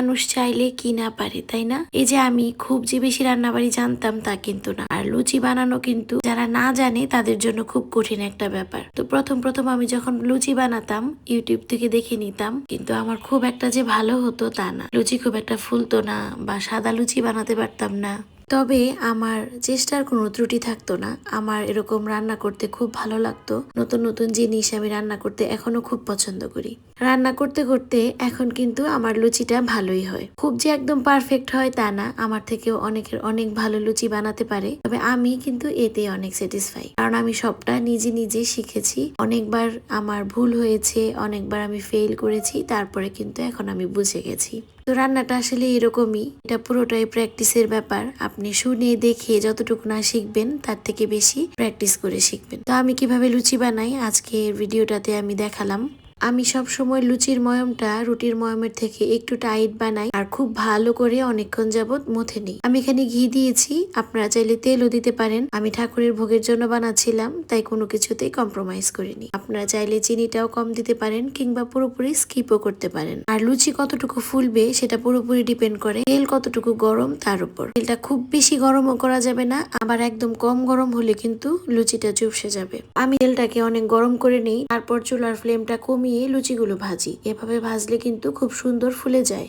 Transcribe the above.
মানুষ চাইলে কি না পারে, তাই না? এই যে আমি খুব যে বেশি রান্নাবাড়ি জানতাম তা কিন্তু না। আর লুচি বানানো কিন্তু যারা না জানে তাদের জন্য খুব কঠিন একটা ব্যাপার। তো প্রথম প্রথম আমি যখন লুচি বানাতাম ইউটিউব থেকে দেখে নিতাম, কিন্তু আমার খুব একটা যে ভালো হতো তা না। লুচি খুব একটা ফুলতো না বা সাদা লুচি বানাতে পারতাম না। তবে আমার চেষ্টার কোনো ত্রুটি থাকতো না। আমার এরকম রান্না করতে খুব ভালো লাগতো। নতুন নতুন জিনিস আমি রান্না করতে এখনো খুব পছন্দ করি। রান্না করতে করতে এখন কিন্তু আমার লুচিটা ভালোই হয়। খুব যে একদম পারফেক্ট হয় তা না, আমার থেকেও অনেকের অনেক ভালো লুচি বানাতে পারে। তবে আমি কিন্তু এতে অনেক স্যাটিসফাই, কারণ আমি সবটা নিজে নিজে শিখেছি। অনেকবার আমার ভুল হয়েছে, অনেকবার আমি ফেল করেছি, তারপরে কিন্তু এখন আমি বুঝে গেছি। তো রান্নাটা আসলে এরকমই, এটা পুরোটাই প্র্যাকটিসের ব্যাপার। আপনি শুনে দেখে যতটুকু না শিখবেন তার থেকে বেশি প্র্যাকটিস করে শিখবেন। তো আমি কিভাবে লুচি বানাই আজকের ভিডিওটাতে আমি দেখালাম। আমি সব সময় লুচির ময়মটা রুটির ময়মের থেকে একটু টাইট বানাই আর খুব ভালো করে অনেকক্ষণ যাবত মথে নিই। আমি এখানে ঘি দিয়েছি, আপনারা চাইলে তেলও দিতে পারেন। আমি ঠাকুরের ভোগের জন্য বানাচ্ছিলাম, তাই কোনো কিছুতেই কম্প্রোমাইজ করিনি। আপনারা চাইলে চিনিটাও কম দিতে পারেন কিংবা পুরোপুরি স্কিপও করতে পারেন। আর লুচি কতটুকু ফুলবে সেটা পুরোপুরি ডিপেন্ড করে তেল কতটুকু গরম তার উপর। তেলটা খুব বেশি গরমও করা যাবে না, আবার একদম কম গরম হলে কিন্তু লুচিটা চুপসে যাবে। আমি তেলটাকে অনেক গরম করে নিই, তারপর চুলার ফ্লেমটা কমিয়ে লুচিগুলো ভাজি। এভাবে ভাজলে কিন্তু খুব সুন্দর ফুলে যায়।